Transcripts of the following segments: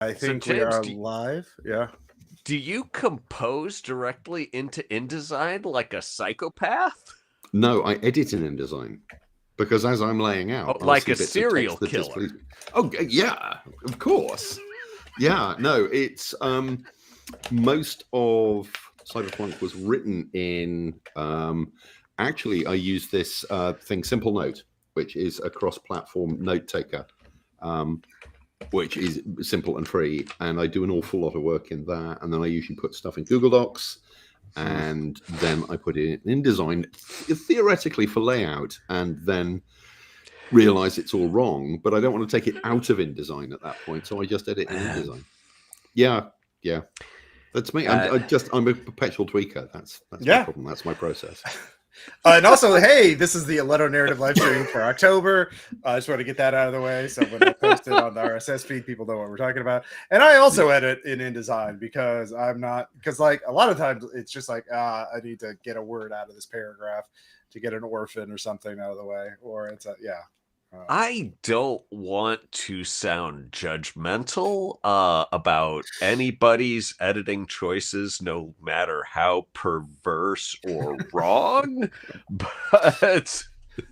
I So think we James, are live. Yeah. do you compose directly into InDesign like a psychopath? No, I edit in InDesign because as I'm laying Oh, out, I'll like see a bits of serial text that killer. displease me. Oh, yeah, of course. Yeah, no, it's most of Cyberpunk was written in. Actually, I use this thing, Simple Note, which is a cross-platform note taker, which is simple and free. And I do an awful lot of work in that. And then I usually put stuff in Google Docs, and then I put it in InDesign, theoretically for layout, and then realize it's all wrong. But I don't want to take it out of InDesign at that point, so I just edit in InDesign. Yeah. That's me. I'm a perpetual tweaker. That's my problem. That's my process. And also, hey, this is the Ludonarrative live stream for October. I just want to get that out of the way, so when I post it on the RSS feed, people know what we're talking about. And I also edit in InDesign because like a lot of times it's just like I need to get a word out of this paragraph to get an orphan or something out of the way, or it's I don't want to sound judgmental about anybody's editing choices, no matter how perverse or wrong, but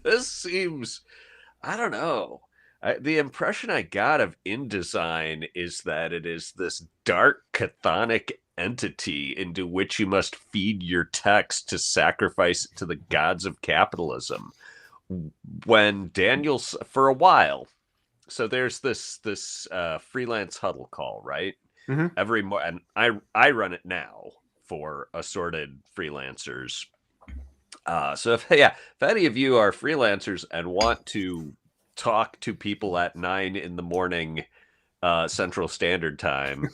this seems, I don't know. The impression I got of InDesign is that it is this dark, chthonic entity into which you must feed your text to sacrifice it to the gods of capitalism. When Daniel's for a while, so there's this freelance huddle call, right? Mhm. Every and I run it now for assorted freelancers. So if any of you are freelancers and want to talk to people at 9 in the morning Central Standard Time,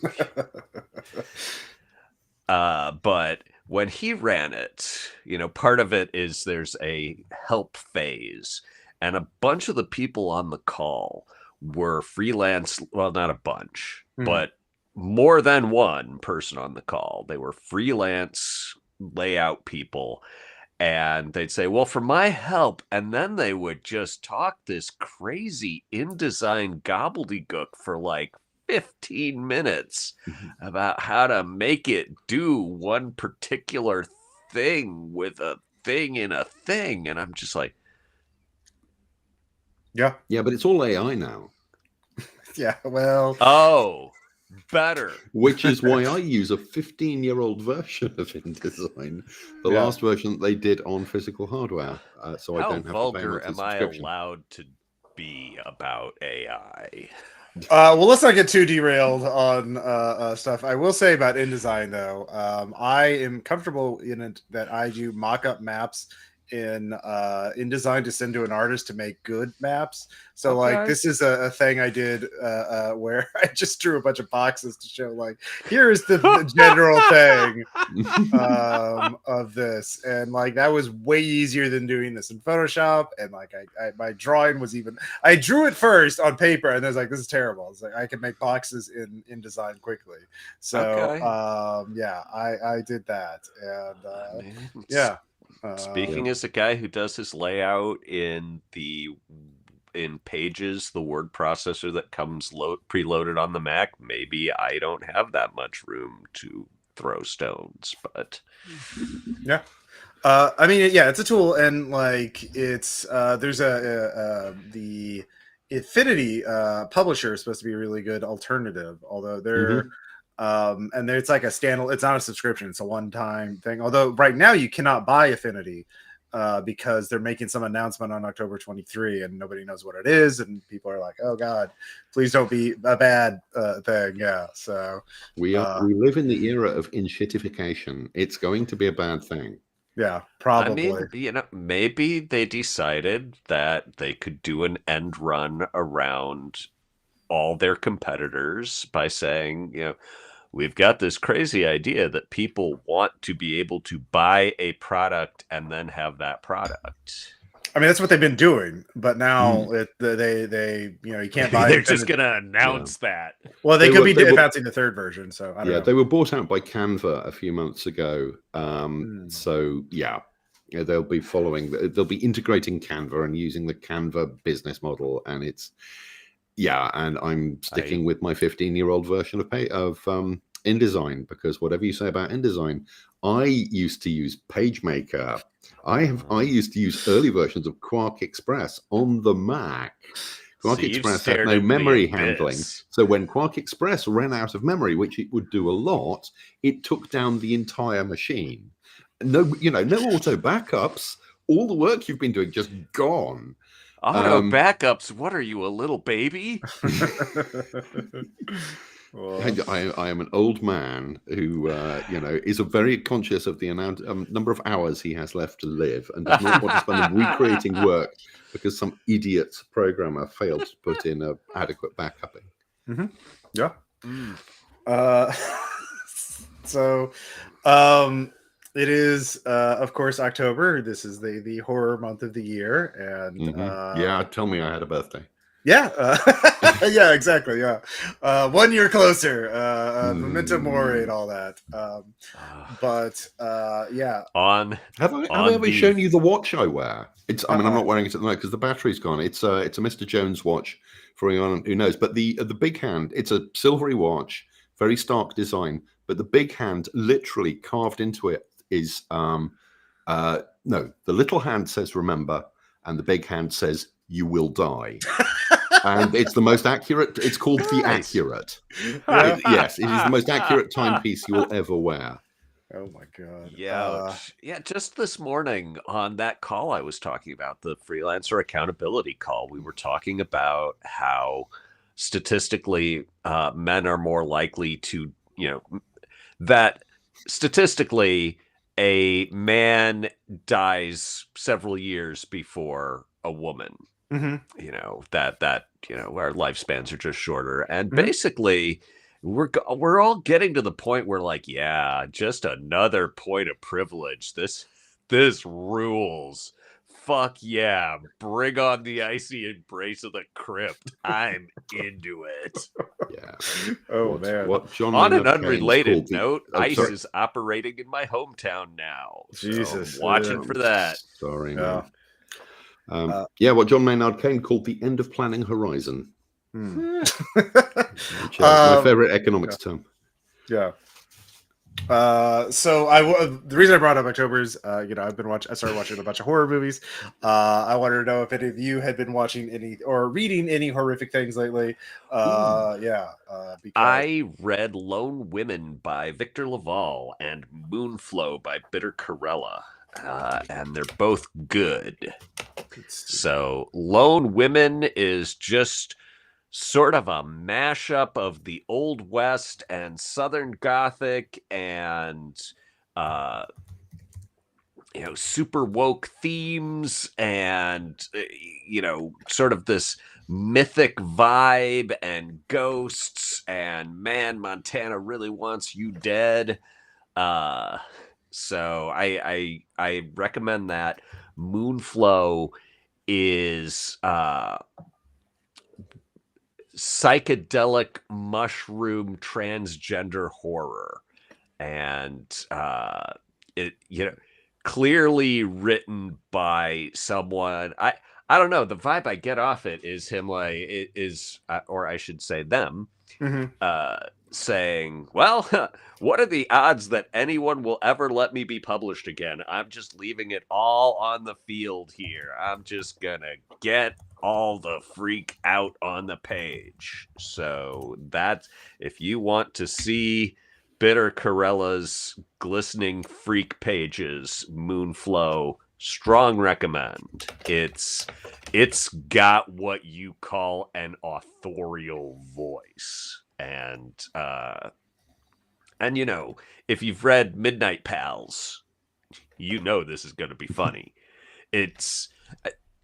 but when he ran it, part of it is there's a help phase, and a bunch of the people on the call were freelance. Well, not a bunch, but more than one person on the call. They were freelance layout people. And they'd say, well, for my help. And then they would just talk this crazy InDesign gobbledygook for like 15 minutes about how to make it do one particular thing with a thing in a thing. And I'm just like, Yeah, but it's all AI now. Yeah, well, oh, better. Which is why I use a 15-year-old version of InDesign, the last version that they did on physical hardware. So How I don't have vulgar to pay a monthly am I subscription. allowed to be about AI? Well, let's not get too derailed on stuff. I will say about InDesign, though, I am comfortable in it that I do mock-up maps in InDesign to send to an artist to make good maps. So, like, this is a thing I did where I just drew a bunch of boxes to show, like, here's the general thing of this, and like that was way easier than doing this in Photoshop. And like my drawing was I drew it first on paper, and I was like, this is terrible. It's like I can make boxes in InDesign quickly. So I did that, and Speaking as a guy who does his layout in Pages, the word processor that comes preloaded on the Mac, maybe I don't have that much room to throw stones, but I mean, it's a tool, and like there's the Affinity publisher is supposed to be a really good alternative, although they're and it's like a standalone. It's not a subscription; it's a one-time thing. Although right now you cannot buy Affinity because they're making some announcement on October 23, and nobody knows what it is, and people are like, "Oh God, please don't be a bad thing." Yeah, so we live in the era of inshitification. It's going to be a bad thing. Yeah, probably. I mean, maybe they decided that they could do an end run around all their competitors by saying, we've got this crazy idea that people want to be able to buy a product and then have that product. I mean, that's what they've been doing, but now they you can't buy. They're just gonna announce that. Well, they could be announcing the third version. So I don't know. They were bought out by Canva a few months ago. So they'll be following. They'll be integrating Canva and using the Canva business model, and it's Yeah, and I'm sticking with my 15-year-old version of InDesign, because whatever you say about InDesign, I used to use PageMaker. I used to use early versions of Quark Express on the Mac. Quark So you've Express had stared no into the memory abyss. handling. So when Quark Express ran out of memory, which it would do a lot, it took down the entire machine. No auto backups. All the work you've been doing just gone. Auto backups. What are you, a little baby? Well, I am an old man who, is very conscious of the number of hours he has left to live, and does not want to spend them recreating work because some idiot programmer failed to put in an adequate backupping. Mm-hmm. Yeah. So, it is, of course, October. This is the horror month of the year, and yeah, tell me I had a birthday. Yeah, yeah, exactly. Yeah, 1 year closer. Memento Mori and all that. But yeah. Have I ever shown you the watch I wear? I'm not wearing it at the moment because the battery's gone. It's a Mr. Jones watch for anyone who knows. But the big hand, it's a silvery watch, very stark design. But the big hand, literally carved into it, is no. The little hand says "remember," and the big hand says "you will die." And it's the most accurate. It's called the Accurate. Yes, it is the most accurate timepiece you will ever wear. Oh my god. Yeah. Yeah, just this morning on that call I was talking about, the freelancer accountability call, we were talking about how statistically men are more likely to, that statistically a man dies several years before a woman. Mm-hmm. Our lifespans are just shorter, and basically we're all getting to the point where, like, yeah, just another point of privilege. This rules. Fuck yeah, bring on the icy embrace of the crypt. I'm into it. Yeah. Man. What John on Maynard an unrelated note, Keynes ICE is operating in my hometown now. Jesus, so I'm watching for that. Sorry, yeah. man. What John Maynard Keynes called the end of planning horizon, which is my favorite economics term. Yeah. So the reason I brought up October is, I started watching a bunch of horror movies. I wanted to know if any of you had been watching any or reading any horrific things lately. Because I read Lone Women by Victor Laval and Moonflow by Bitter Corella. And they're both good. So Lone Women is just sort of a mashup of the Old West and Southern Gothic and super woke themes and sort of this mythic vibe and ghosts and man, Montana really wants you dead. So I recommend that. Moonflow is psychedelic mushroom transgender horror, and it clearly written by someone. I don't know, the vibe I get off it is him, like, it is or I should say them, saying, well, what are the odds that anyone will ever let me be published again? I'm just leaving it all on the field here. I'm just gonna get all the freak out on the page. So that's, if you want to see Bitter Corella's glistening freak pages, Moonflow, strong recommend. It's got what you call an authorial voice. And if you've read Midnight Pals, this is going to be funny.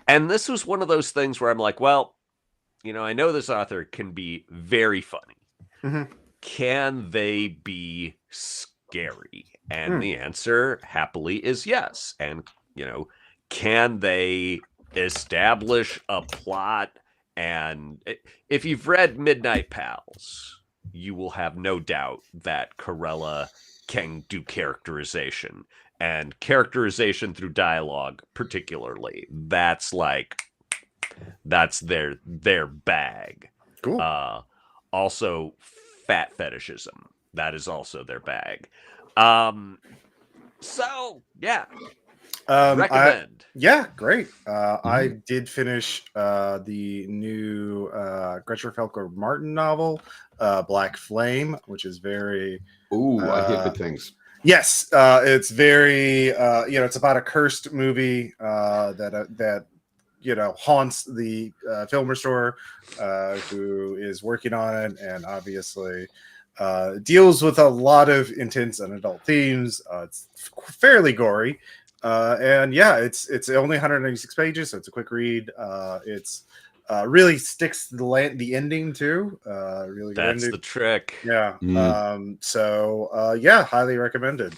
And this was one of those things where I'm like, well, I know this author can be very funny. Mm-hmm. Can they be scary? And the answer, happily, is yes. And, can they establish a plot? And if you've read Midnight Pals, you will have no doubt that Corella can do characterization. And characterization through dialogue, particularly, that's their bag. Cool. Also, fat fetishism. That is also their bag. So yeah, recommend. Yeah, great. Mm-hmm. I did finish the new Gretchen Felker Martin novel, Black Flame, which is very. Ooh, I hear good things. Yes, it's very. It's about a cursed movie that haunts the film restorer who is working on it, and obviously deals with a lot of intense and adult themes. It's fairly gory. And yeah, it's only 196 pages, so it's a quick read. It's really sticks to the ending too. Really good That's ending. the trick. Yeah. Yeah, highly recommended.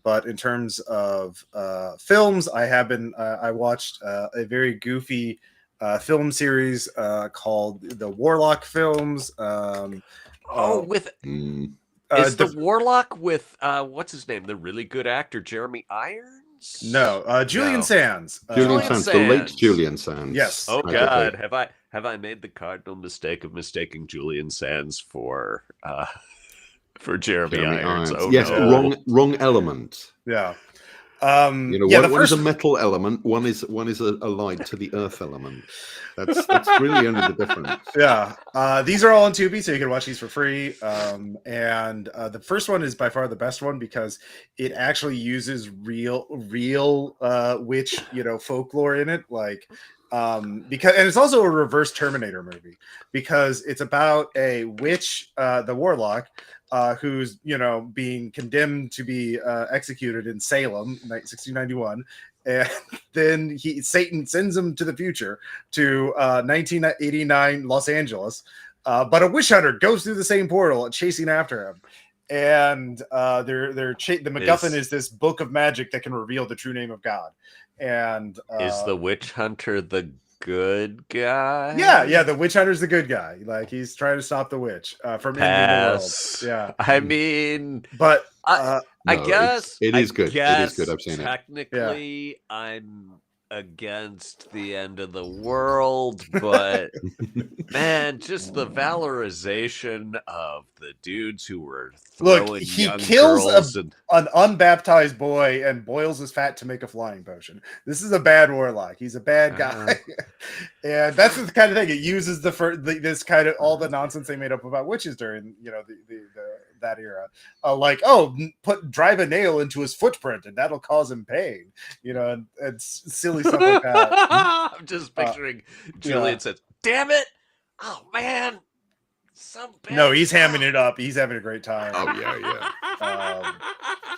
But in terms of films, I watched a very goofy film series called the Warlock films. Is the Warlock with what's his name? The really good actor Jeremy Irons? No, Julian Sands. Julian Sands, the late Julian Sands. Yes. Oh God, have I made the cardinal mistake of mistaking Julian Sands for Jeremy Irons? Oh yes, no. wrong element. Yeah. One is a metal element, one is a light to the earth element. That's really only the difference. Yeah. These are all on Tubi, so you can watch these for free. And the first one is by far the best one because it actually uses real witch, folklore in it. And it's also a reverse Terminator movie because it's about a witch, the Warlock, who's being condemned to be executed in Salem, 1691, and then Satan sends him to the future to 1989 Los Angeles, but a witch hunter goes through the same portal, chasing after him, and the MacGuffin is this book of magic that can reveal the true name of God. And is the witch hunter the good guy? Yeah, the witch hunter's the good guy. Like he's trying to stop the witch from ending the world. Yeah, I mean, but I guess it is good. It is good. I've seen it. Technically, I'm against the end of the world, but man, just the valorization of the dudes who were throwing he young kills girls an unbaptized boy and boils his fat to make a flying potion. This is a bad warlock. He's a bad guy. And that's the kind of thing it uses this kind of all the nonsense they made up about witches during that era, drive a nail into his footprint and that'll cause him pain, and silly stuff like that. I'm just picturing Julian says, "Damn it! Oh man, no, he's hamming it up. He's having a great time. Oh yeah.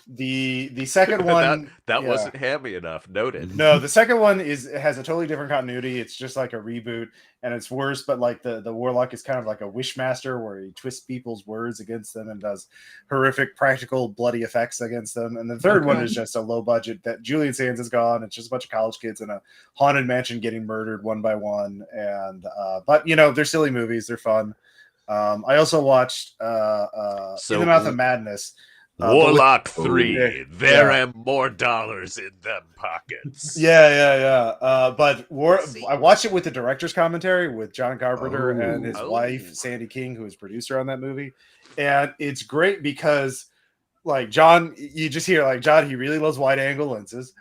The second one that wasn't hammy enough. Noted. No, the second one has a totally different continuity. It's just like a reboot, and it's worse. But like the Warlock is kind of like a wishmaster where he twists people's words against them and does horrific practical bloody effects against them. And the third one is just a low budget that Julian Sands is gone. It's just a bunch of college kids in a haunted mansion getting murdered one by one. And but they're silly movies. They're fun. I also watched In the Mouth of Madness. Warlock 3. There are more dollars in them pockets. Yeah. But I watched it with the director's commentary with John Carpenter and his wife, Sandy King, who is producer on that movie. And it's great because, like, John, you just hear, like, John, he really loves wide angle lenses.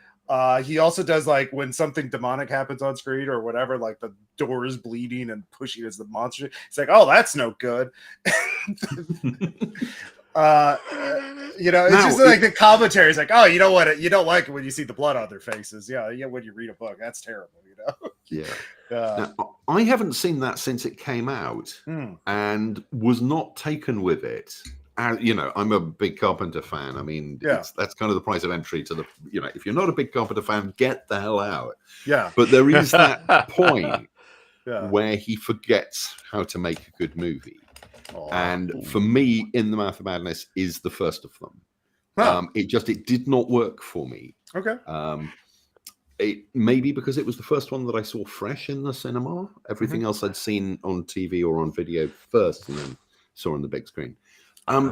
He also does, like, when something demonic happens on screen or whatever, like the door is bleeding and pushing as the monster. It's like, oh, that's no good. It's just like the commentary is like, oh, you know what? You don't like it when you see the blood on their faces. Yeah, when you read a book, that's terrible. Yeah. Now, I haven't seen that since it came out, and was not taken with it. I'm a big Carpenter fan. I mean, that's kind of the price of entry to the. If you're not a big Carpenter fan, get the hell out. Yeah. But there is that point where he forgets how to make a good movie. And for me, In the Mouth of Madness is the first of them. It did not work for me. Okay. It maybe because it was the first one that I saw fresh in the cinema. Everything else I'd seen on TV or on video first, and then saw on the big screen.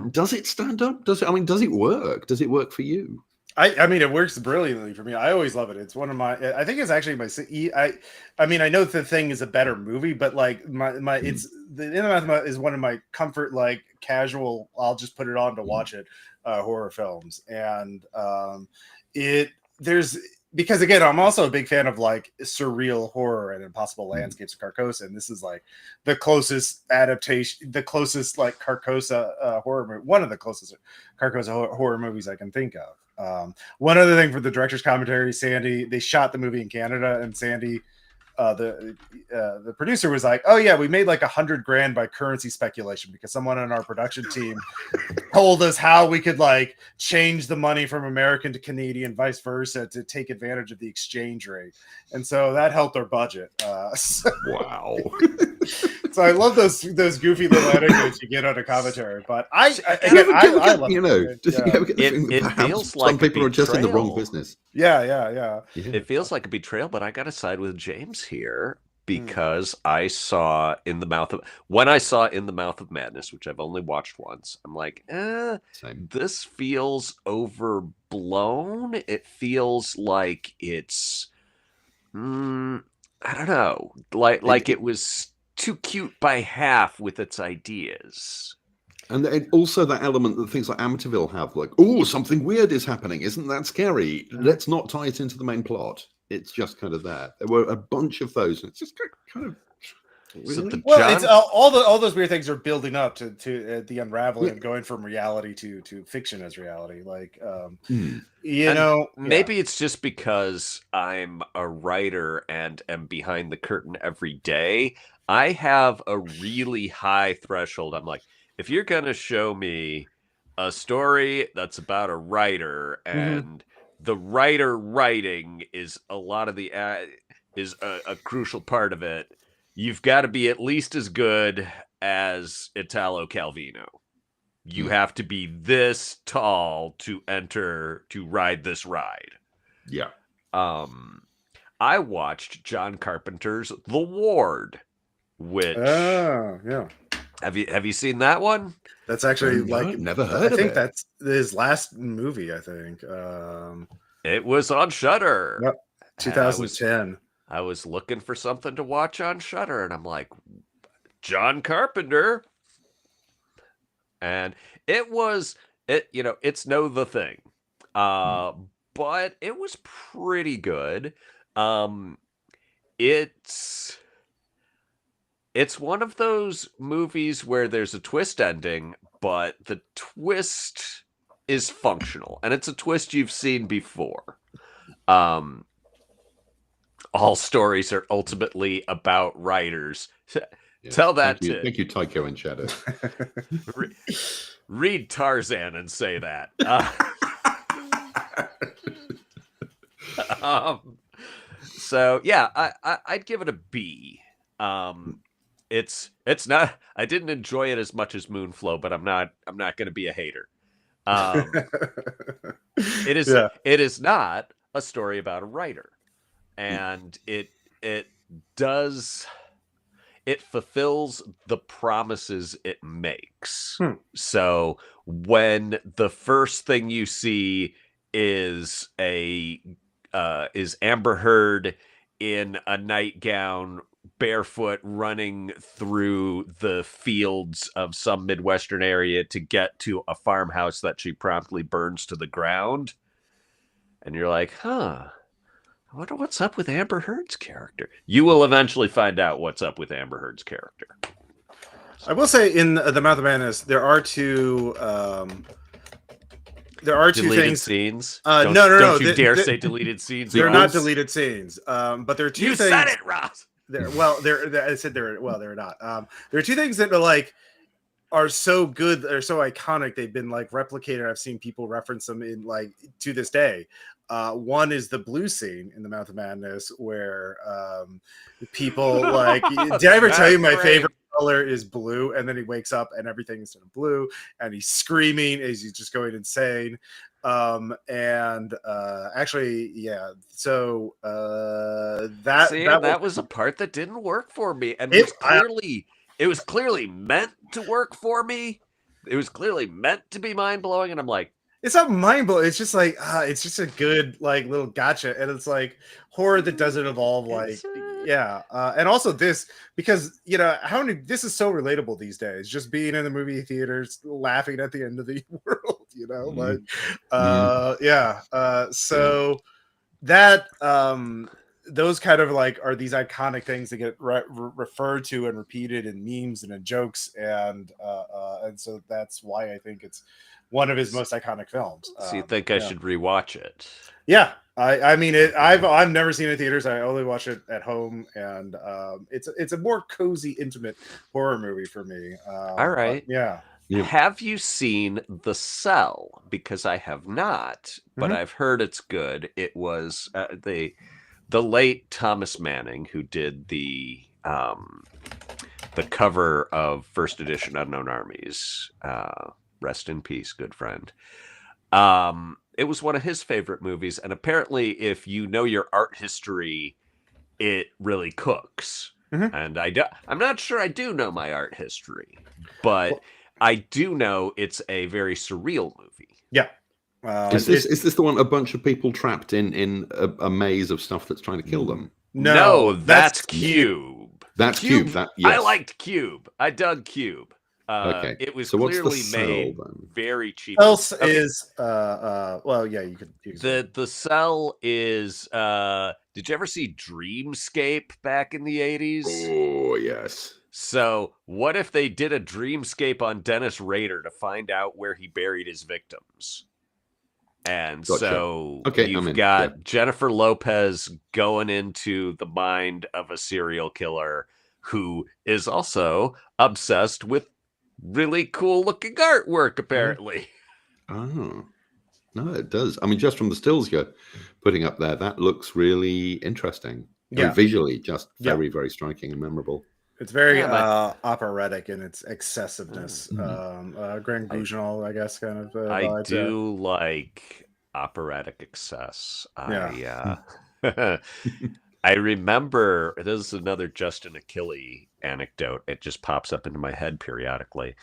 Does it stand up? Does it work? Does it work for you? I mean, it works brilliantly for me. I always love it. It's one of my. I think it's actually my. I mean, I know The Thing is a better movie, but like it's the In the Mouth of Madness is one of my comfort, like casual. I'll just put it on to watch it. Horror films, and there's because again, I'm also a big fan of like surreal horror and Impossible Landscapes of Carcosa, and this is like the closest adaptation, the closest like Carcosa horror movie, one of the closest Carcosa horror movies I can think of. One other thing for the director's commentary, Sandy, they shot the movie in Canada, and Sandy, the producer, was like, "Oh yeah, we made like $100,000 by currency speculation because someone on our production team told us how we could like change the money from American to Canadian, vice versa, to take advantage of the exchange rate, and so that helped our budget." Wow. So I love those goofy little anecdotes you get on a commentary. But I love it feels like some people are just in the wrong business. Yeah. It feels like a betrayal, but I got to side with James here because I saw when I saw In the Mouth of Madness, which I've only watched once, I'm like, this feels overblown. It feels like it's, I don't know, like it was too cute by half with its ideas. And also that element that things like Amityville have, like, oh, something weird is happening. Isn't that scary? Let's not tie it into the main plot. It's just kind of that. There were a bunch of those, and it's just kind of... Really? It's all those weird things are building up to the unraveling, going from reality to fiction as reality. Like, maybe it's just because I'm a writer and am behind the curtain every day. I have a really high threshold. I'm like, if you're gonna show me a story that's about a writer and the writer writing is a lot of the is a crucial part of it, you've got to be at least as good as Italo Calvino. You have to be this tall to ride this ride. Yeah. I watched John Carpenter's The Ward, which have you seen that one? That's actually never heard of it. I think that's his last movie. I think it was on Shudder. Yep, 2010. I was looking for something to watch on Shudder, and I'm like, John Carpenter, and it's no The Thing, but it was pretty good. It's one of those movies where there's a twist ending, but the twist is functional, and it's a twist you've seen before. All stories are ultimately about writers. Tell that to... Thank you, Tycho and Shadow. Read Tarzan and say that. So yeah, I'd give it a B. It's not. I didn't enjoy it as much as Moonflow, but I'm not going to be a hater. It is. Yeah. It is not a story about a writer, and it fulfills the promises it makes. So when the first thing you see is Amber Heard in a nightgown, barefoot, running through the fields of some Midwestern area to get to a farmhouse that she promptly burns to the ground, and you're like, I wonder what's up with Amber Heard's character. You will eventually find out what's up with Amber Heard's character. I will say, in The Mouth of Madness, there are two deleted scenes. No. Don't you dare say deleted scenes. They're not deleted scenes. But there are two things. You said it, Ross. They're not. There are two things that are so good, they're so iconic, they've been like replicated. I've seen people reference them in like to this day. One is the blue scene in The Mouth of Madness, where people like, did I ever tell you my favorite color is blue? And then he wakes up and everything is sort of blue, and he's screaming as he's just going insane. Actually, yeah. So that was a part that didn't work for me, and it was clearly meant to work for me. It was clearly meant to be mind blowing, and I'm like, It's not mind blowing. It's just like it's just a good like little gotcha, and it's like horror that doesn't involve like and also this because how many this is so relatable these days. Just being in the movie theaters, laughing at the end of the world, so that those kind of like are these iconic things that get referred to and repeated in memes and in jokes, and so that's why I think it's one of his most iconic films. So you think I should rewatch it? Yeah, I mean it. I've never seen it in theaters. I only watch it at home, and it's a more cozy, intimate horror movie for me. All right, yeah. Have you seen The Cell? Because I have not, but I've heard it's good. It was the late Thomas Manning who did the cover of first edition Unknown Armies. Rest in peace, good friend. It was one of his favorite movies, and apparently, if you know your art history, it really cooks. And I'm not sure I do know my art history, but I do know it's a very surreal movie. Yeah. Is this the one a bunch of people trapped in a maze of stuff that's trying to kill them? No, that's Cube. That's Cube. Yes. I liked Cube. I dug Cube. Okay. It was so clearly made very cheap. Else is well, yeah, you could the Cell is did you ever see Dreamscape back in the 80s? Oh yes. So what if they did a Dreamscape on Dennis Rader to find out where he buried his victims? And so you've got Jennifer Lopez going into the mind of a serial killer who is also obsessed with really cool looking artwork, apparently. Oh, no, it does. I mean, just from the stills you're putting up there, that looks really interesting. Yeah. I mean, visually, just very, very striking and memorable. It's very operatic in its excessiveness. Grand Guignol, I guess, kind of. I do like operatic excess. I remember, this is another Justin Achille anecdote. It just pops up into my head periodically,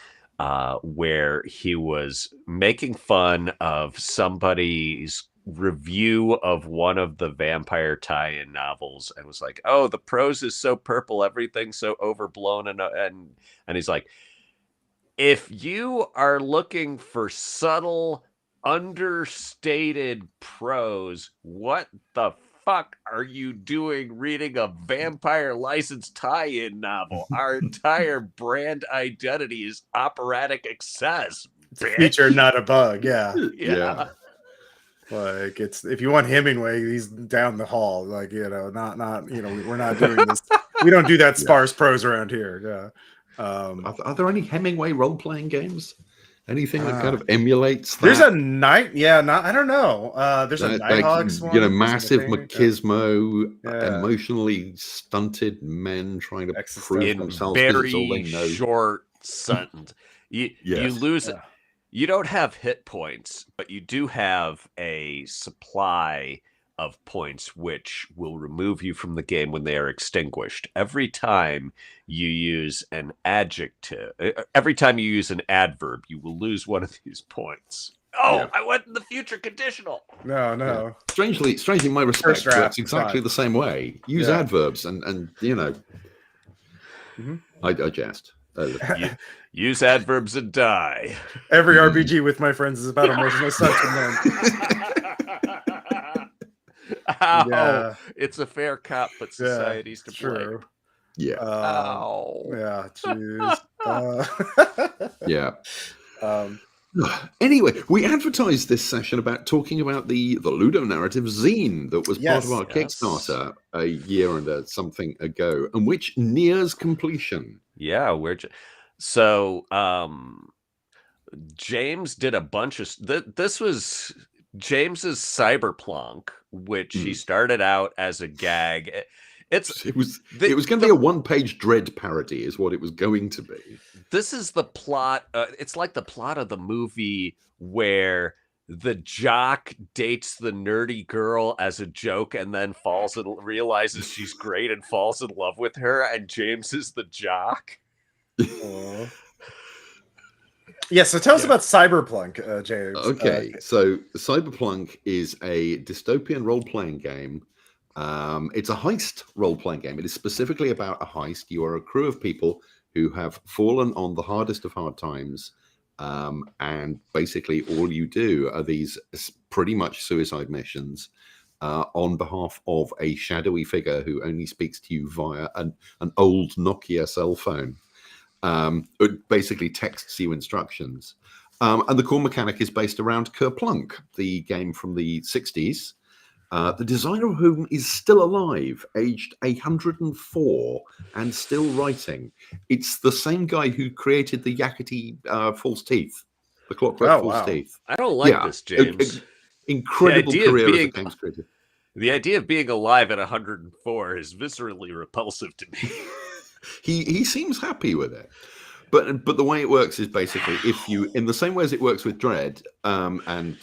where he was making fun of somebody's review of one of the vampire tie-in novels and was like, oh, the prose is so purple, everything's so overblown, and he's like, if you are looking for subtle, understated prose, what the fuck are you doing reading a vampire licensed tie-in novel? Our entire brand identity is operatic excess. It's a feature, not a bug. Yeah. Like it's if you want Hemingway, he's down the hall. Like not we're not doing this. We don't do that sparse prose around here. Yeah. Are there any Hemingway role-playing games? Anything that kind of emulates that? There's a night, I don't know. There's a Nighthawks one. Massive machismo, emotionally stunted men trying to prove themselves very short sentence. You lose it. You don't have hit points, but you do have a supply of points which will remove you from the game when they are extinguished. Every time you use an adjective, every time you use an adverb, you will lose one of these points. Oh, I went in the future conditional. No. Yeah. Strangely, my respect works exactly the same way. Use adverbs and I jest. Use adverbs and die. Every RPG with my friends is about emotional stuff. It's a fair cop, but society's to blame. Yeah. Yeah. Jeez. Anyway, we advertised this session about talking about the Ludonarrative zine that was part of our Kickstarter a year and something ago, and which nears completion. Yeah, so James did a bunch of this was James's Cyberplunk, which he started out as a gag. It was going to be a one-page Dread parody, is what it was going to be. This is the plot. It's like the plot of the movie where the jock dates the nerdy girl as a joke and then falls and realizes she's great and falls in love with her, and James is the jock. Yeah, so tell us about Cyberpunk, James. Okay, so Cyberpunk is a dystopian role-playing game. It's a heist role-playing game. It is specifically about a heist. You are a crew of people who have fallen on the hardest of hard times, and basically all you do are these pretty much suicide missions on behalf of a shadowy figure who only speaks to you via an old Nokia cell phone. It basically texts you instructions. And the core mechanic is based around Kerplunk, the game from the 60s, the designer of whom is still alive, aged 104 and still writing. It's the same guy who created the Yakety false teeth, the Clockwork False Teeth. I don't like this, James. Incredible career as a games creator. The idea of being alive at 104 is viscerally repulsive to me. He seems happy with it. But the way it works is basically, if you, in the same way as it works with Dread, and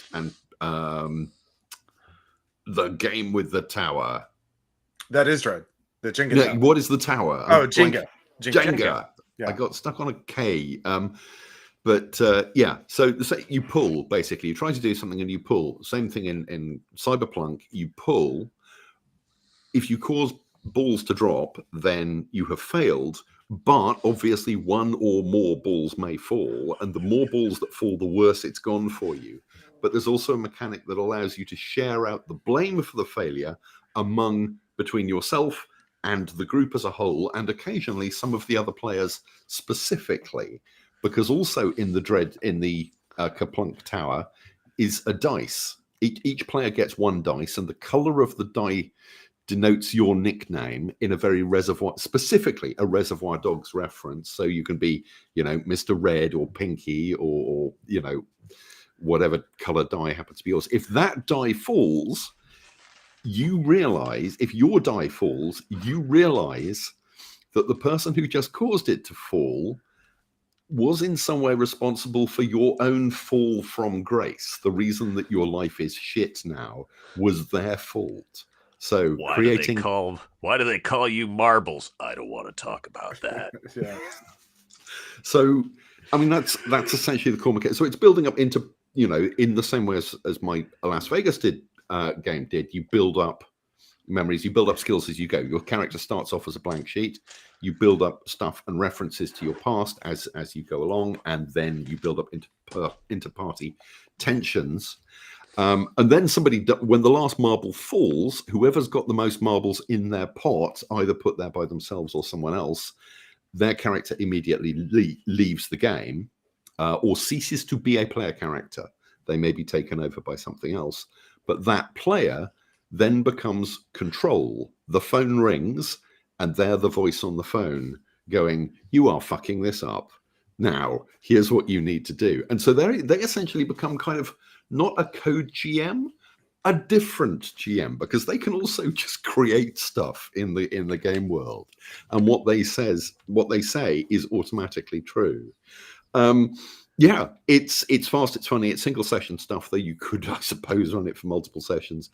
the game with the tower. That is Dread. The Jenga. No, tower. what is the tower? Oh, Jenga. Jenga. Yeah. I got stuck on a K. Yeah. So you pull, basically. You try to do something and you pull. Same thing in Cyberpunk. You pull. If you cause balls to drop, then you have failed. But obviously, one or more balls may fall, and the more balls that fall, the worse it's gone for you. But there's also a mechanic that allows you to share out the blame for the failure between yourself and the group as a whole, and occasionally some of the other players specifically, because also in the Kerplunk Tower is a dice. Each player gets one dice, and the color of the die denotes your nickname in a very specifically a Reservoir Dogs reference. So you can be, Mr. Red or Pinky or whatever color die happens to be yours. If that die falls, if your die falls, you realize that the person who just caused it to fall was in some way responsible for your own fall from grace. The reason that your life is shit now was their fault. So why do they call you Marbles? I don't want to talk about that. Yeah. So, I mean, that's essentially the core mechanic. So it's building up into, in the same way as my Las Vegas game did. You build up memories, you build up skills as you go. Your character starts off as a blank sheet. You build up stuff and references to your past as you go along, and then you build up into party tensions. And then when the last marble falls, whoever's got the most marbles in their pot, either put there by themselves or someone else, their character immediately leaves the game or ceases to be a player character. They may be taken over by something else. But that player then becomes control. The phone rings, and they're the voice on the phone going, "You are fucking this up. Now, here's what you need to do." And so they essentially become kind of not a code GM, a different GM, because they can also just create stuff in the game world, and what they say is automatically true. Yeah, it's fast, it's funny, it's single session stuff, though you could, I suppose, run it for multiple sessions.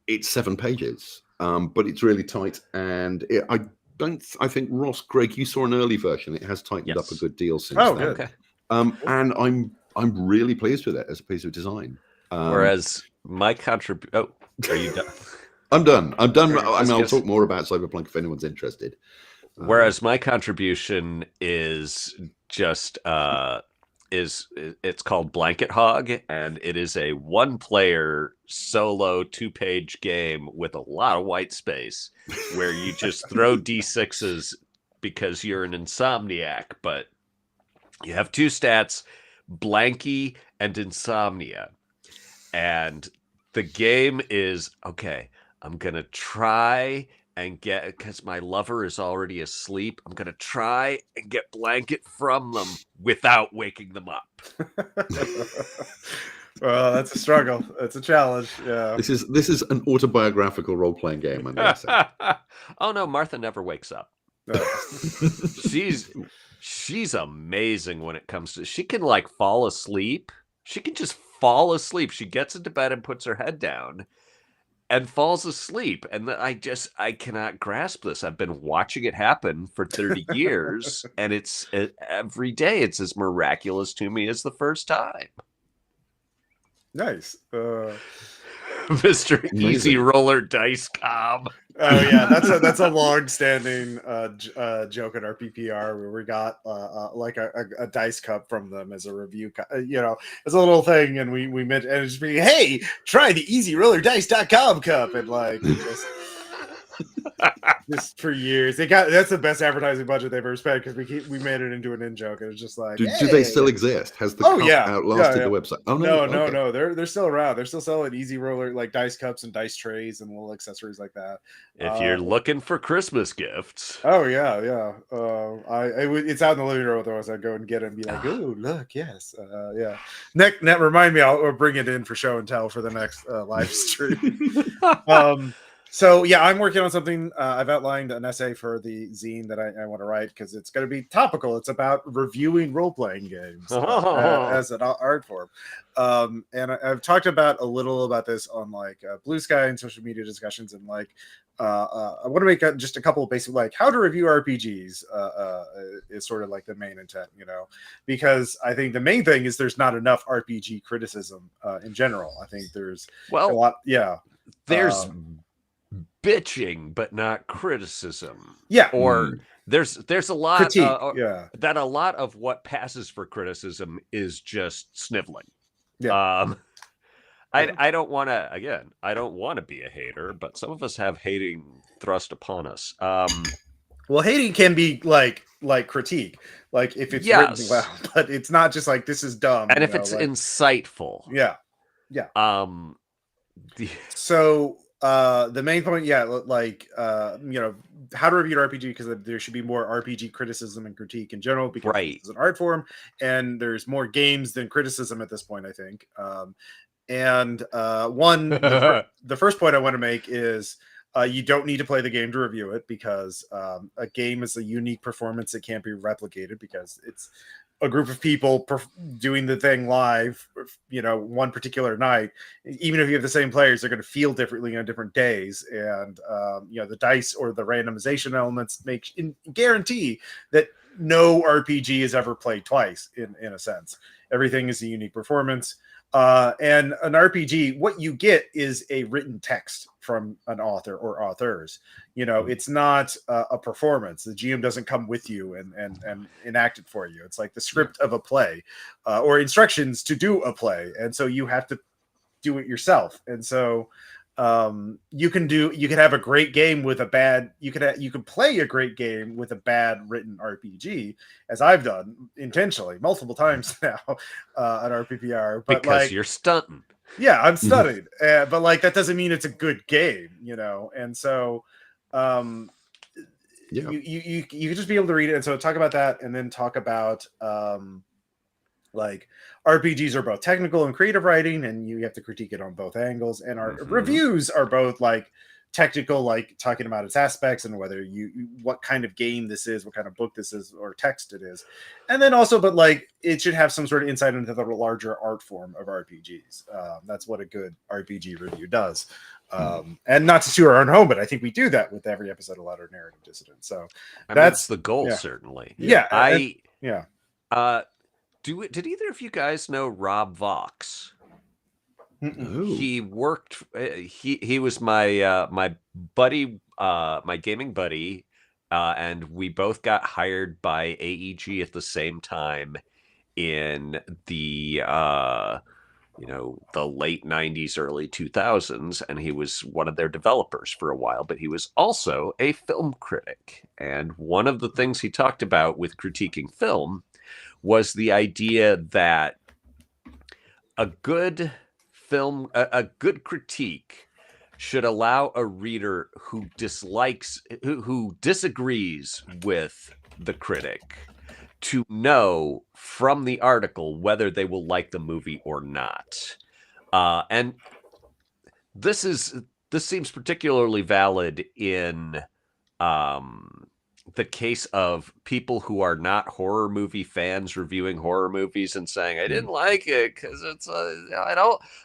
It's 7 pages, but it's really tight, and I think Ross, Greg, you saw an early version. It has tightened up a good deal since then. Good. Okay. And I'm really pleased with it as a piece of design. Whereas my contribution... Oh, are you done? I'm done. I mean, I'll talk more about Cyberpunk if anyone's interested. Whereas my contribution is just... it's called Blanket Hog, and it is a 1-player solo 2-page game with a lot of white space where you just throw D6s because you're an insomniac, but you have 2 stats, Blanky and Insomnia. And the game is, okay, I'm going to try and because my lover is already asleep, I'm going to try and get Blanket from them without waking them up. Well, that's a struggle. It's a challenge. Yeah. This is an autobiographical role-playing game, I'm guessing. Oh no, Martha never wakes up. She's amazing when it comes to, she can fall asleep. She can just fall asleep. She gets into bed and puts her head down. and falls asleep. And I cannot grasp this. I've been watching it happen for 30 years, and every day it's as miraculous to me as the first time. Nice. Mr. Easy Roller Dice Cobb. Oh yeah, that's a long-standing joke at our PPR where we got like a dice cup from them as a review, as a little thing, and we meant and just be, hey, try the EasyRollerDice.com cup, and like just for years that's the best advertising budget they've ever spent, because we made it into an in joke, and it's just like, do they still exist? Has the cup outlasted the website? Oh no, they're still around. They're still selling Easy Roller like dice cups and dice trays and little accessories like that. If you're looking for Christmas gifts. Oh yeah. It's out in the living room, otherwise I'd go and get it and be like, oh look, yes. Yeah. Nick, remind me, I'll bring it in for show and tell for the next live stream. So yeah, I'm working on something. I've outlined an essay for the zine that I want to write, because it's going to be topical. It's about reviewing role-playing games as an art form. And I've talked about a little about this on like Blue Sky and social media discussions, and like I want to make just a couple of basic, like how to review RPGs is sort of like the main intent, because I think the main thing is there's not enough RPG criticism in general. I think there's a lot. Yeah, there's bitching but not criticism. Or there's a lot critique. That a lot of what passes for criticism is just sniveling. I don't want to be a hater, but some of us have hating thrust upon us. Well, hating can be like critique, like if it's written well, but it's not just like this is dumb, and if it's insightful. So the main point, how to review an RPG, because there should be more RPG criticism and critique in general, because it's an art form, and there's more games than criticism at this point, I think. The first point I want to make is you don't need to play the game to review it, because a game is a unique performance that can't be replicated, because it's a group of people doing the thing live, one particular night. Even if you have the same players, they're going to feel differently on different days. And, the dice or the randomization elements guarantee that no RPG is ever played twice in a sense. Everything is a unique performance. And an RPG, what you get is a written text from an author or authors. It's not a performance. The GM doesn't come with you and enact it for you. It's like the script of a play, or instructions to do a play. And so you have to do it yourself. And so you can have a great game with a bad, you can play a great game with a bad written RPG, as I've done intentionally multiple times now at RPPR, but because you're stunting. Yeah, I'm stunning. But like, that doesn't mean it's a good game, and so you can just be able to read it. And so talk about that, and then talk about like RPGs are both technical and creative writing, and you have to critique it on both angles. And our reviews are both like technical, like talking about its aspects and whether what kind of game this is, what kind of book this is, or text it is. And then also, but like, it should have some sort of insight into the larger art form of RPGs. That's what a good RPG review does. And not to toot our own home, but I think we do that with every episode of Ludonarrative Dissidents. So that's the goal, certainly. Yeah. Did either of you guys know Rob Vox? He worked. He was my my buddy, my gaming buddy, and we both got hired by AEG at the same time in the the late 90s, early 2000s, and he was one of their developers for a while. But he was also a film critic, and one of the things he talked about with critiquing film was the idea that a good film, a good critique should allow a reader who disagrees with the critic to know from the article whether they will like the movie or not. And this seems particularly valid in the case of people who are not horror movie fans reviewing horror movies and saying, I didn't like it because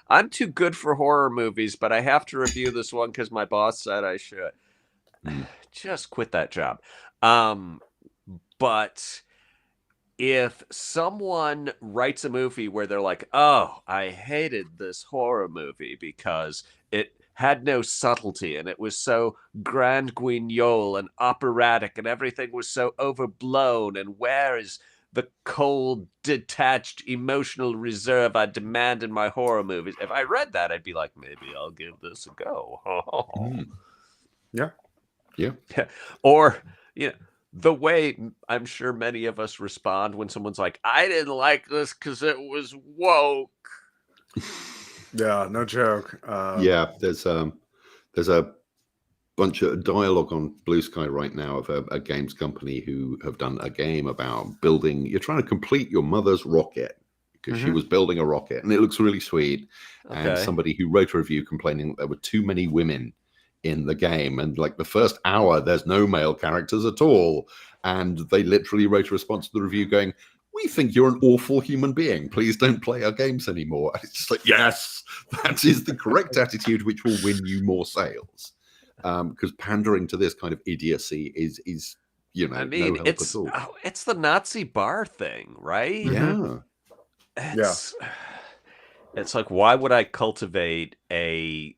I'm too good for horror movies, but I have to review this one because my boss said I should. Just quit that job. But if someone writes a movie where they're like, oh, I hated this horror movie because it had no subtlety and it was so grand guignol and operatic and everything was so overblown, and where is the cold, detached, emotional reserve I demand in my horror movies? If I read that, I'd be like, maybe I'll give this a go. Yeah. Or, the way I'm sure many of us respond when someone's like, I didn't like this because it was woke. Yeah, no joke. There's a bunch of dialogue on Blue Sky right now of a games company who have done a game about building. You're trying to complete your mother's rocket because she was building a rocket, and it looks really sweet. Okay. And somebody who wrote a review complaining that there were too many women in the game, and like the first hour there's no male characters at all, and they literally wrote a response to the review going, we think you're an awful human being, please don't play our games anymore. And it's just like, yes, that is the correct attitude which will win you more sales, because pandering to this kind of idiocy is no help at all. It's the Nazi bar thing, right? It's like, why would I cultivate a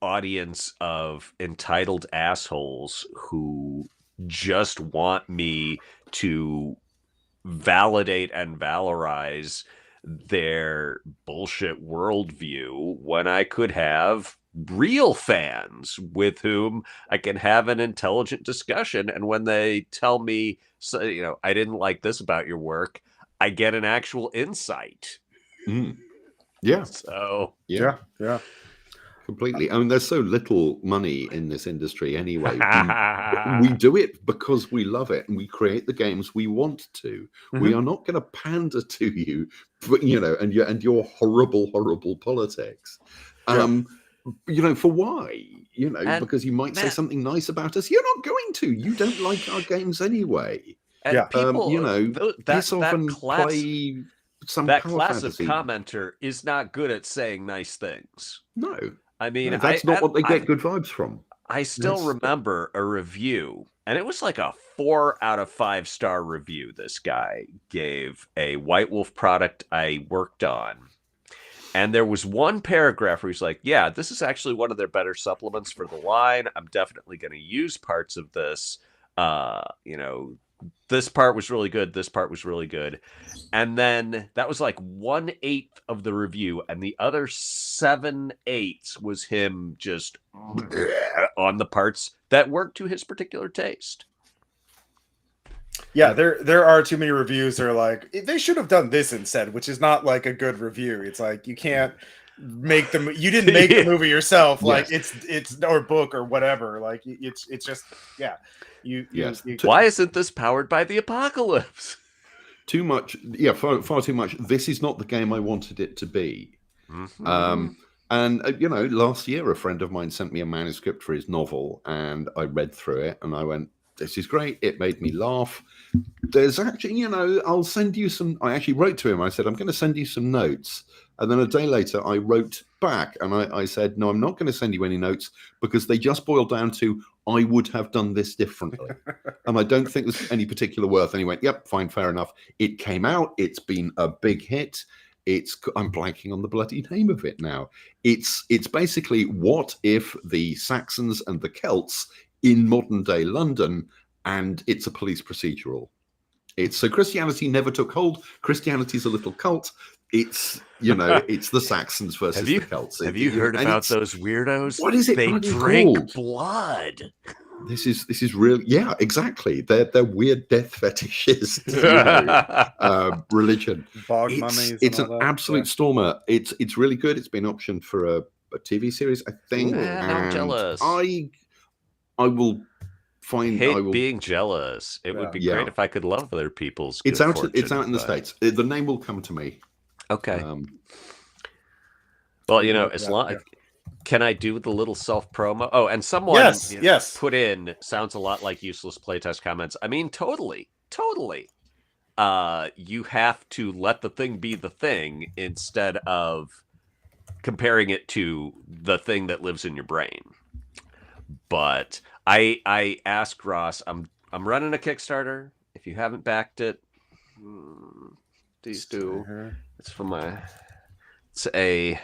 audience of entitled assholes who just want me to validate and valorize their bullshit worldview when I could have real fans with whom I can have an intelligent discussion? And when they tell me, I didn't like this about your work, I get an actual insight. Yeah. So yeah. Completely. I mean, there's so little money in this industry anyway. We do it because we love it, and we create the games we want to. We are not going to pander to you, but, and your horrible politics. For why? Because you might say something nice about us. You're not going to. You don't like our games anyway. And people, piss off and play some that power class fantasy. Of commenter is not good at saying nice things. No. I mean, that's not what they get good vibes from. I still remember a review, and it was like a 4 out of 5 star review this guy gave a White Wolf product I worked on. And there was one paragraph where he's like, yeah, this is actually one of their better supplements for the line. I'm definitely going to use parts of this. This part was really good. This part was really good. And then that was like 1/8 of the review. And the other 7/8 was him just on the parts that worked to his particular taste. Yeah, there are too many reviews that are like, they should have done this instead, which is not like a good review. It's like, you can't make them. You didn't make the movie yourself. Like it's or book or whatever. Like it's just Why isn't this powered by the apocalypse? Too much. Yeah, far too much. This is not the game I wanted it to be. And last year a friend of mine sent me a manuscript for his novel, and I read through it, and I went, this is great. It made me laugh. There's actually, I'll send you some. I actually wrote to him. I said, I'm going to send you some notes. And then a day later, I wrote back and I said, no, I'm not going to send you any notes because they just boil down to, I would have done this differently. And I don't think there's any particular worth. And he went, yep, fine, fair enough. It came out. It's been a big hit. I'm blanking on the bloody name of it now. It's basically, what if the Saxons and the Celts in modern day London, and it's a police procedural. So Christianity never took hold. Christianity's a little cult. It's it's the Saxons versus the Celts. Have you heard about those weirdos? What is it? They drink blood. This is really, yeah, exactly. They're weird death fetishes, religion. Bog mummies. It's an absolute stormer. It's really good. It's been optioned for a TV series, I think. I'm jealous. I will find. Being jealous. It would be great if I could love other people's. It's out in the States. The name will come to me. Okay. Well, as long Can I do the little self promo? Oh, and someone yes. put in, sounds a lot like useless playtest comments. I mean, totally. You have to let the thing be the thing instead of comparing it to the thing that lives in your brain. But I asked Ross, I'm running a Kickstarter. If you haven't backed it, please do. It's a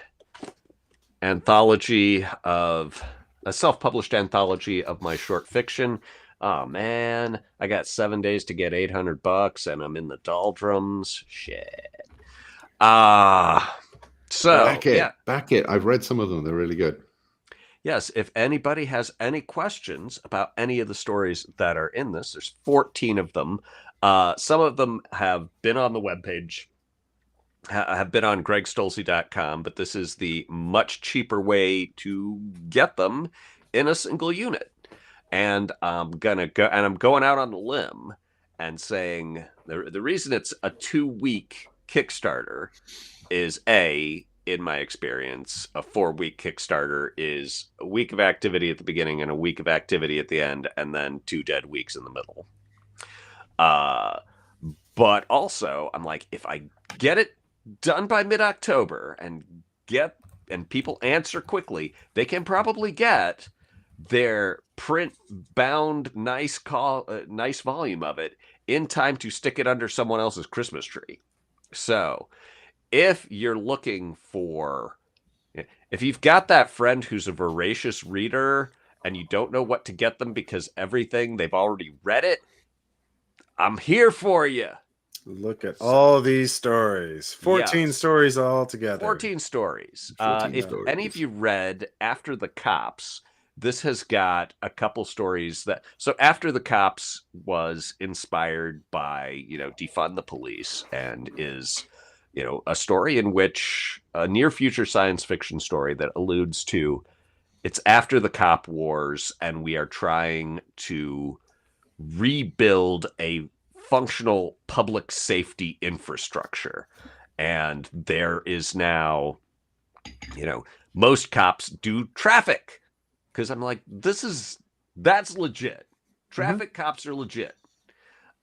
anthology of a self-published anthology of my short fiction. Oh man, I got 7 days to get $800 and I'm in the doldrums. Shit. So back it. I've read some of them. They're really good. Yes, if anybody has any questions about any of the stories that are in this, there's 14 of them. Some of them have been on the webpage, have been on gregstolze.com, but this is the much cheaper way to get them in a single unit. And I'm going out on the limb and saying the reason it's a 2-week Kickstarter is in my experience, a 4-week Kickstarter is a week of activity at the beginning and a week of activity at the end, and then 2 dead weeks in the middle. But also, I'm like, if I get it done by mid-October and people answer quickly, they can probably get their print-bound nice volume of it in time to stick it under someone else's Christmas tree. So if you're looking for, if you've got that friend who's a voracious reader and you don't know what to get them because everything they've already read it, I'm here for you. Look at all these stories. 14 stories all together. 14 stories. If any of you read After the Cops, this has got a couple stories that... So After the Cops was inspired by, defund the police and is... a story in which a near future science fiction story that alludes to it's after the cop wars and we are trying to rebuild a functional public safety infrastructure. And there is now, most cops do traffic because I'm like, that's legit. Traffic cops are legit.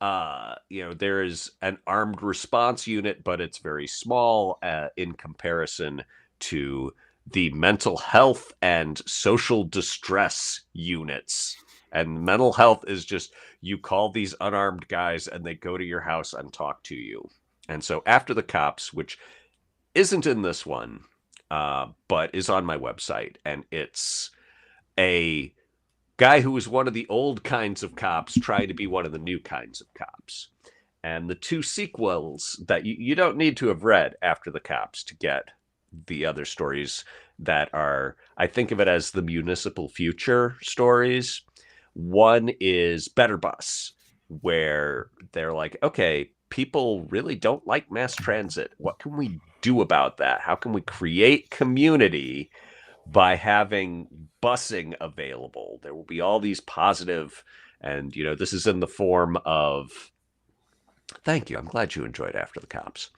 There is an armed response unit, but it's very small in comparison to the mental health and social distress units. And mental health is just, you call these unarmed guys and they go to your house and talk to you. And so After the Cops, which isn't in this one, but is on my website, and it's a guy who was one of the old kinds of cops trying to be one of the new kinds of cops. And the 2 sequels that you don't need to have read After the Cops to get the other stories that are, I think of it as the municipal future stories. One is Better Bus, where they're like, okay, people really don't like mass transit. What can we do about that? How can we create community by having busing available? There will be all these positive, and this is in the form of, thank you, I'm glad you enjoyed After the Cops.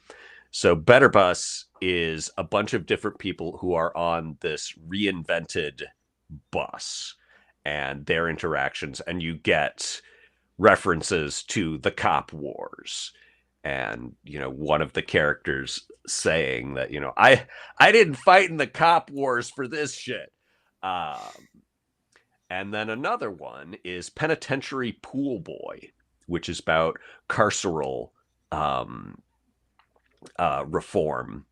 So Better Bus is a bunch of different people who are on this reinvented bus and their interactions, and you get references to the cop wars. And, one of the characters saying that, I didn't fight in the cop wars for this shit. And then another one is Penitentiary Pool Boy, which is about carceral reform.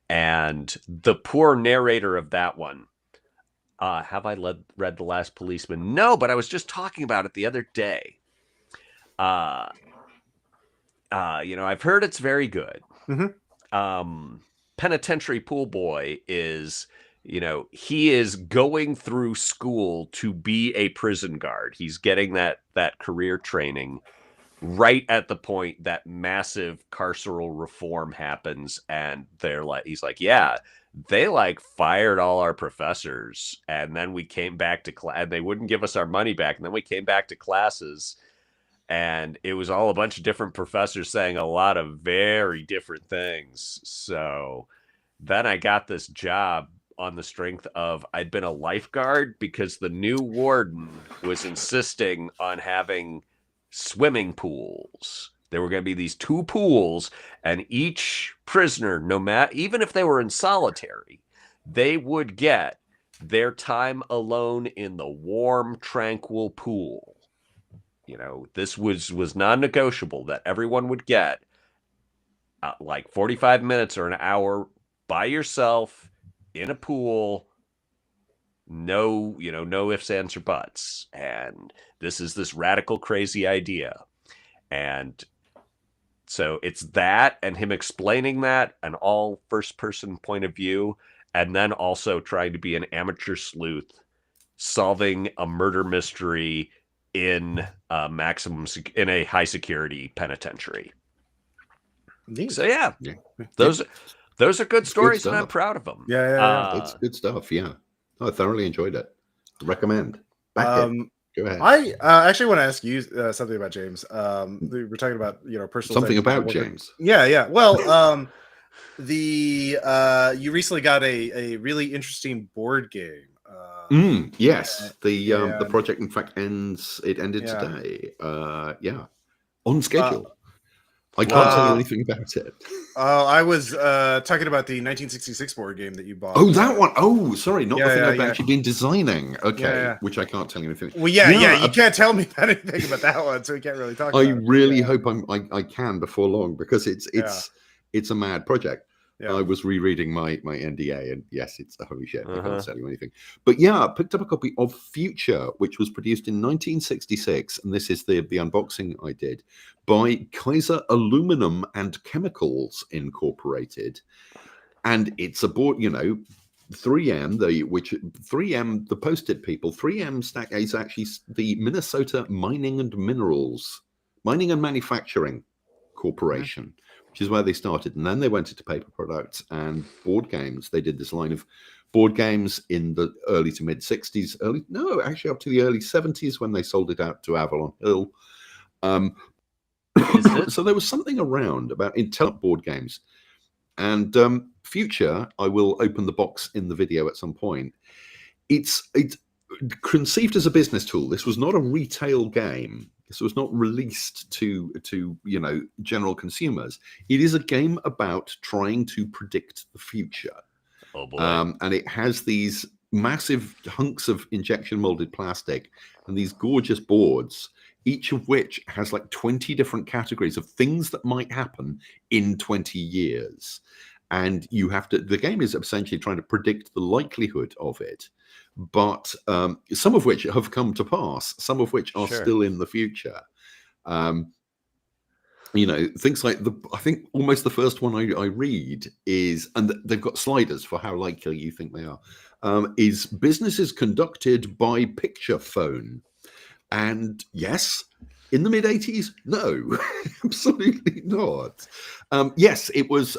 And the poor narrator of that one, have I read The Last Policeman? No, but I was just talking about it the other day. I've heard it's very good. Penitentiary Pool Boy is, he is going through school to be a prison guard. He's getting that career training right at the point that massive carceral reform happens. And he's like, yeah, they fired all our professors. And then we came back to class and they wouldn't give us our money back. And then we came back to classes. And it was all a bunch of different professors saying a lot of very different things. So then I got this job on the strength of I'd been a lifeguard because the new warden was insisting on having swimming pools. There were going to be these 2 pools, and each prisoner, no matter, even if they were in solitary, they would get their time alone in the warm, tranquil pool. You know, this was non-negotiable that everyone would get like 45 minutes or an hour by yourself in a pool. No, no ifs, ands, or buts. And this is this radical, crazy idea. And so it's that and him explaining that, an all first-person point of view, and then also trying to be an amateur sleuth solving a murder mystery in in a high security penitentiary. Neat. So yeah, those are good stories, and I'm proud of them. Yeah. It's good stuff. Yeah, I thoroughly enjoyed it. Recommend. Back it. Go ahead. I actually want to ask you something about James. We're talking about personal something about James. Yeah. Well, you recently got a really interesting board game. Yes, the project in fact ended today. On schedule. I can't tell you anything about it. I was talking about the 1966 board game that you bought. Oh, that one. Oh, sorry, not the thing I've actually been designing. Okay, which I can't tell you anything. Well, you can't tell me anything about that one, so we can't really talk. I really hope I can before long, because it's a mad project. Yeah. I was rereading my NDA, and yes, it's holy shit. I can't tell you anything. But I picked up a copy of Future, which was produced in 1966, and this is the unboxing I did, by Kaiser Aluminum and Chemicals Incorporated. And it's a board, 3M, the Post-it people. 3M stack is actually the Minnesota Mining and Manufacturing Corporation. Which is where they started, and then they went into paper products and board games. They did this line of board games in the early to mid 60s, up to the early 70s, when they sold it out to Avalon Hill. So there was something around about intelligent board games. And Future, I will open the box in the video at some point. It's conceived as a business tool. This was not a retail game. This was not released to general consumers. It is a game about trying to predict the future. Oh boy. And it has these massive hunks of injection molded plastic and these gorgeous boards, each of which has like 20 different categories of things that might happen in 20 years. And the game is essentially trying to predict the likelihood of it. But some of which have come to pass, some of which are still in the future. Things like I think almost the first one I read is, and they've got sliders for how likely you think they are, is businesses conducted by picture phone. And yes, in the mid-'80s, no, absolutely not. Yes, it was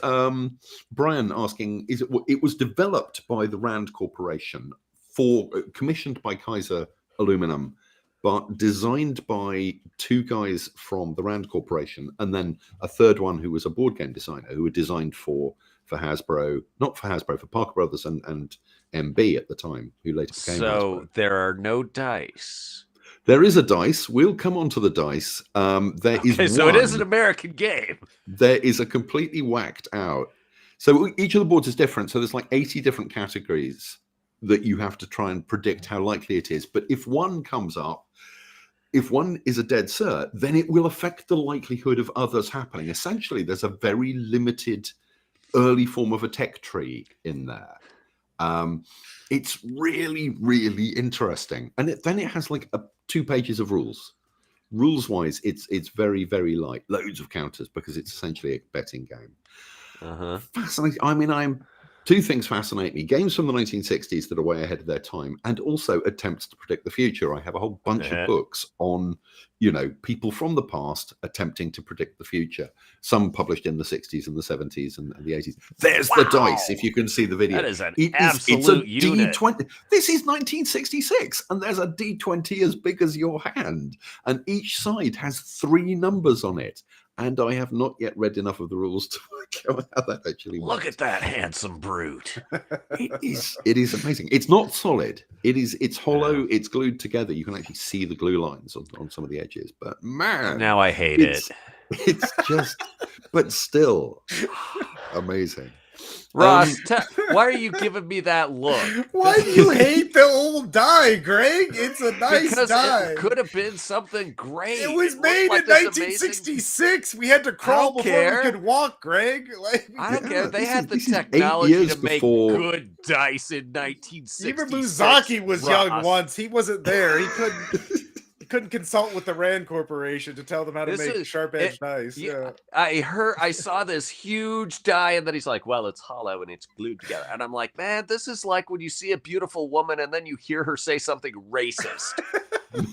Brian asking, it was developed by the Rand Corporation, commissioned by Kaiser Aluminum, but designed by 2 guys from the Rand Corporation, and then a third one who was a board game designer who had designed for Hasbro, not for Hasbro, for Parker Brothers and MB at the time, who later became Hasbro. So there are no dice. There is a dice. We'll come on to the dice. So it is an American game. There is a completely whacked out. So each of the boards is different. So there's like 80 different categories that you have to try and predict how likely it is. But if one comes up, if one is a dead cert, then it will affect the likelihood of others happening. Essentially, there's a very limited early form of a tech tree in there. It's really, really interesting. And then it has like 2 pages of rules. Rules-wise, it's very, very light. Loads of counters because it's essentially a betting game. Fascinating. I mean, 2 things fascinate me. Games from the 1960s that are way ahead of their time, and also attempts to predict the future. I have a whole bunch of books on, people from the past attempting to predict the future. Some published in the 60s and the 70s and the 80s. There's the dice, if you can see the video. That is an absolute unit. D20. This is 1966, and there's a D20 as big as your hand. And each side has 3 numbers on it. and I have not yet read enough of the rules to work out how that actually works. Look at that handsome brute. It is amazing. It's not solid. It's hollow. Yeah. It's glued together. You can actually see the glue lines on some of the edges. But man, Now I hate it. It's just, but still amazing. Ross, why are you giving me that look? Why do you hate the old die, Greg? It's a nice Because die. it could have been something great. It was made looked in like this 1966. We had to crawl before care. we could walk, Greg. Like, I don't care. They this had is- the this is 8 technology years to make before- good dice in 1966. even Muzaki was young Ross. once. He wasn't there. He couldn't consult with the Rand Corporation to tell them how to This make is- sharp edge dice. Yeah, Yeah. I saw this huge die, and then he's like, well, it's hollow and it's glued together. And I'm like, man, this is like when you see a beautiful woman and then you hear her say something racist.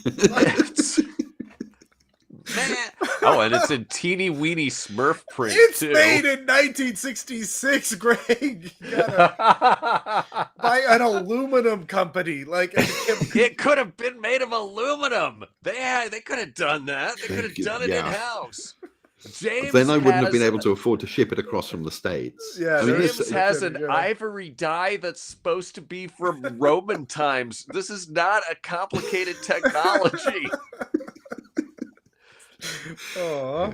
It's- man. Oh, and it's in teeny weeny Smurf print, It's too. made in 1966, Greg. You gotta buy an aluminum company. Like, It could have been made of aluminum. They could have done that. They could have done it Yeah. in-house. James Then I wouldn't have been has- able to afford to ship it across from the States. Yeah, I mean, there is- James this, has Yeah. an ivory die that's supposed to be from Roman times. This is not a complicated technology. Aw.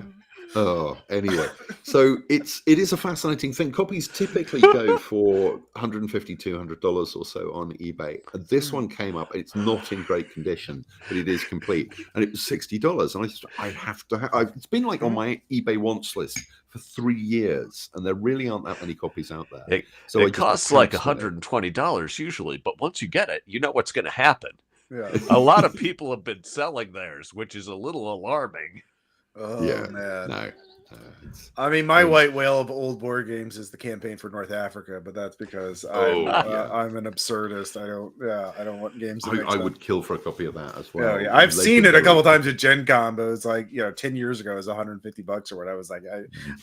oh, anyway, so it is a fascinating thing. Copies typically go for $150, $200 or so on eBay. And this one came up. It's not in great condition, but it is complete, and it was $60. And I have to have. It's been like on my eBay wants list for 3 years, and there really aren't that many copies out there. So I It just costs like cancelled it. $120 usually, but once you get it, you know what's going to happen. Yeah. A lot of people have been selling theirs, which is a little alarming. Oh, Yeah, man. No, it's- I mean, my white whale of old board games is the campaign for North Africa, but that's because yeah. I'm an absurdist. I don't want games. To make I sense. would kill for a copy of that as well. Yeah. I've Later seen it a couple generation. times at Gen Con, but it's like 10 years ago, it was $150 or what. I was like,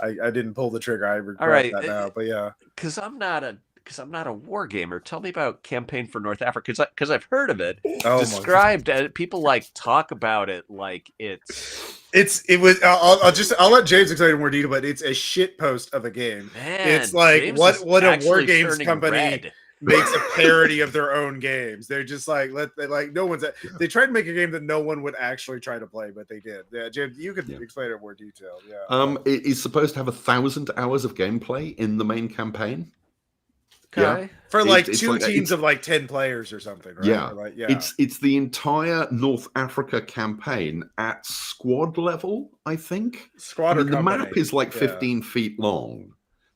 I didn't pull the trigger. I regret right, that now. But yeah, Because I'm not a war gamer. Tell me about campaign for North Africa, because I've heard of it oh, described. People like talk about it like it's. it was. I'll let James explain in more detail, but it's a shit post of a game. Man, It's like, James what is a war actually games turning company red. makes a parody of their own games. They're just like no one's. They tried to make a game that no one would actually try to play, but they did. Yeah, James, you could explain it in more detail. Yeah. It is supposed to have 1,000 hours of gameplay in the main campaign. Okay. For like it's two like- teams of like 10 players or something, right? Yeah. Or like, yeah. It's the entire North Africa campaign at squad level, I think. Squad I or mean, the company. map is like Yeah. 15 feet long,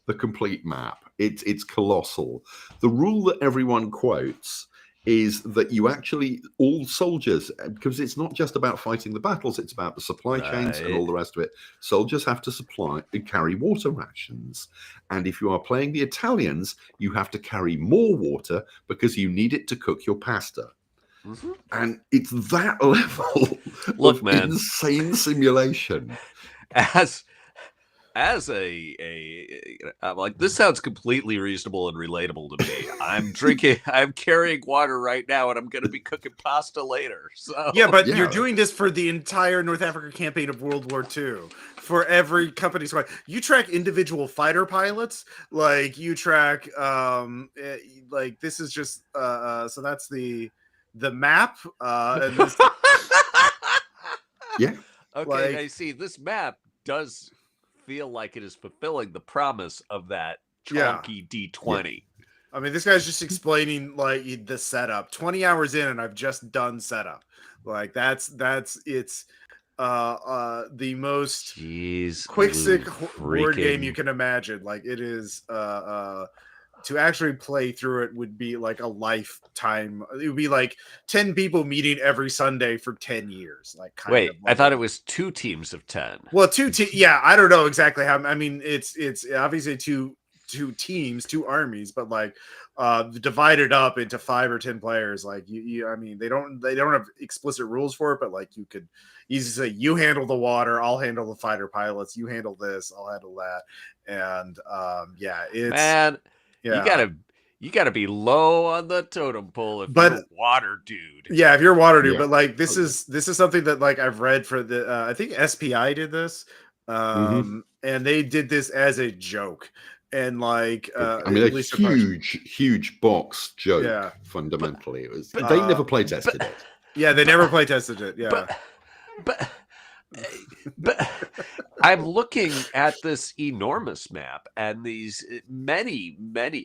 the complete map. It's colossal. The rule that everyone quotes is that you actually, all soldiers, because it's not just about fighting the battles, it's about the supply chains and Right. all the rest of it. Soldiers have to carry water rations. And if you are playing the Italians, you have to carry more water because you need it to cook your pasta. Mhm. And it's that level Look, of man. insane simulation. As I'm like, this sounds completely reasonable and relatable to me. I'm carrying water right now, and I'm going to be cooking pasta later. So Yeah, but Yeah. you're doing this for the entire North Africa campaign of World War II. For every company squad, you track individual fighter pilots. Like you track, like this is just. So that's the map. And this, Yeah. okay, like- I see. This map does feel like it is fulfilling the promise of that Yeah. chunky D20. I mean, this guy's just explaining like the setup. 20 hours in, and I've just done setup. Like that's it's the most Jeez, quick sick Lou board game freaking- you can imagine. Like it is to actually play through it would be like a lifetime. It would be like 10 people meeting every Sunday for 10 years. Like kind Wait, of I like thought it was 2 teams of 10. well, yeah, I don't know exactly how. I mean, it's obviously two teams, two armies, but like divided up into 5 or 10 players. Like you I mean, they don't have explicit rules for it, but like you could easily say you handle the water, I'll handle the fighter pilots, you handle this, I'll handle that, and yeah, it's Man, yeah. you gotta be low on the totem pole if But- you're a water dude. Yeah, if you're a water dude, Yeah. but like this is something that like I've read for the I think SPI did this. And they did this as a joke. And like, I mean, at a least huge box joke. Yeah. Fundamentally, it was. They never play tested it. Yeah, they never play tested it. Yeah. But I'm looking at this enormous map and these many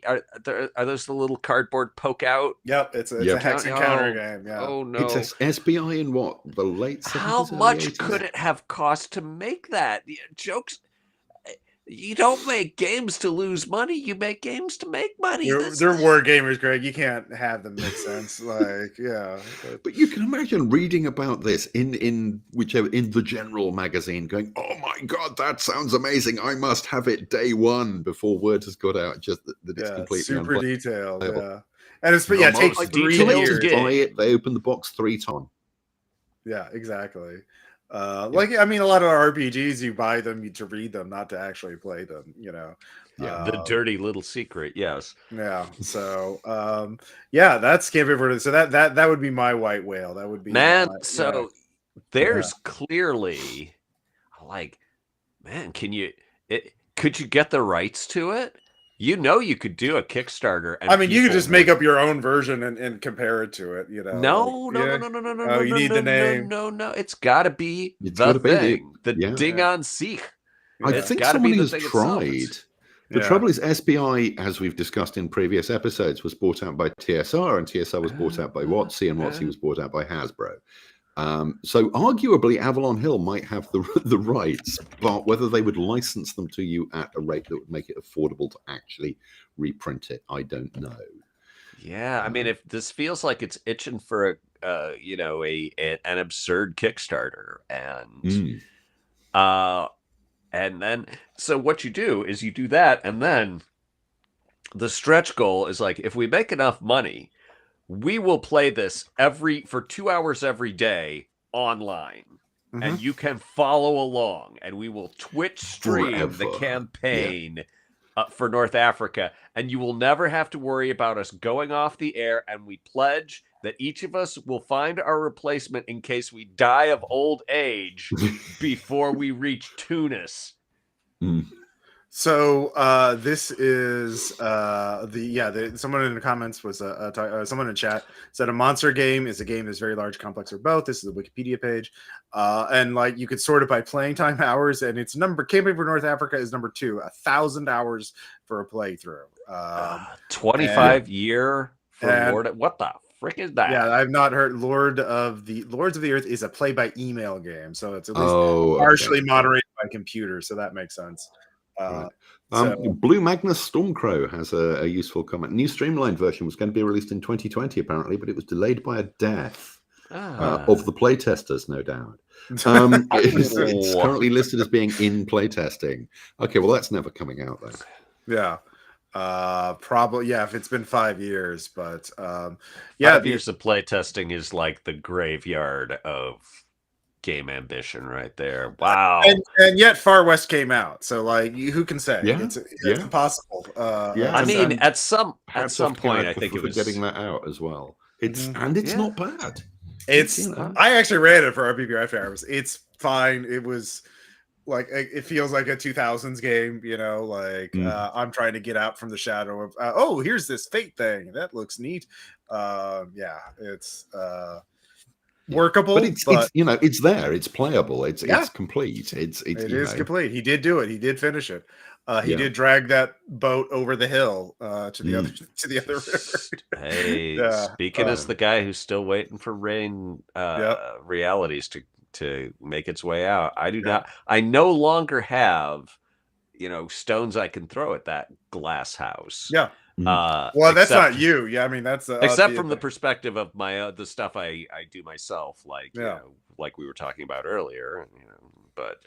are those the little cardboard poke out? Yep, it's a hex encounter game. Yeah. Oh no, it's SBI in what, the late 70s? How much could it have cost to make that? Jokes. You don't make games to lose money. You make games to make money. They're war gamers, Greg. You can't have them make sense. Like, yeah. But you can imagine reading about this in the general magazine, going, "Oh my god, that sounds amazing! I must have it day one," before word has got out. Just that it's completely super detailed. Yeah, and it's it takes like 3 years. years. Buy it. They open the box 3 times. Yeah, exactly. Like, I mean, a lot of RPGs, you buy them to read them, not to actually play them, you know. The dirty little secret, yes. Yeah. So yeah, that's Camp River. So that would be my white whale. That would be there's clearly like, man, could you get the rights to it? You know, you could do a Kickstarter. And I mean, you could just make up your own version and compare it to it. You know, no. Oh, you need the name. No. It's got to be the thing. The ding on sich. I think somebody has tried. The trouble is, SBI, as we've discussed in previous episodes, was bought out by TSR, and TSR was bought out by WotC, and WotC was bought out by Hasbro. So arguably Avalon Hill might have the rights, but whether they would license them to you at a rate that would make it affordable to actually reprint it, I don't know. Yeah, I mean, if this feels like it's itching for an absurd Kickstarter, and then so what you do is you do that, and then the stretch goal is like, if we make enough money, we will play this for 2 hours every day online, and you can follow along, and we will Twitch stream the campaign for North Africa, and you will never have to worry about us going off the air, and we pledge that each of us will find our replacement in case we die of old age before we reach Tunis. So this is someone in the comments was someone in chat said a monster game is a game that's very large, complex, or both. This is the Wikipedia page, and like you could sort it by playing time hours, and it's Camping for North Africa is number 2, 1,000 hours for a playthrough. 25 year for Lord. What the frick is that? Yeah, I've not heard. Lords of the Earth is a play by email game, so it's at least partially moderated by computer, so that makes sense. Right. Blue Magnus Stormcrow has a useful comment. New streamlined version was going to be released in 2020 apparently, but it was delayed by a death of the playtesters, no doubt. It's currently listed as being in playtesting. Okay, well that's never coming out then. Yeah. Probably, yeah, if it's been 5 years, but 5 years of playtesting is like the graveyard of game ambition right there. Wow. And yet Far West came out, so like who can say? It's impossible. I mean, at some point I think it was getting that out as well. It's not bad. It's I actually ran it for RPG After Hours. It's fine. It was like, it feels like a 2000s game, you know, like I'm trying to get out from the shadow of here's this fate thing that looks neat. It's workable, but it's there, it's playable, it's complete, it is complete. He did do it, he did finish it. He did drag that boat over the hill to the other river. Hey, speaking as the guy who's still waiting for Rain Realities to make its way out, I no longer have stones I can throw at that glass house. Well, that's not you. Yeah, I mean that's except from the perspective of my the stuff I do myself, like like we were talking about earlier. But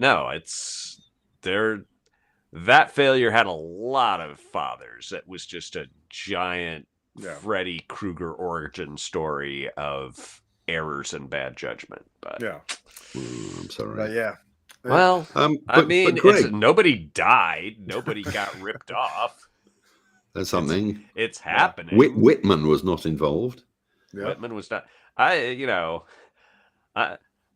no, it's there. That failure had a lot of fathers. It was just a giant Freddy Krueger origin story of errors and bad judgment. But I'm sorry. But well, I mean, nobody died. Nobody got ripped off. That's something. It's happening. Whitman was not involved. Whitman was not.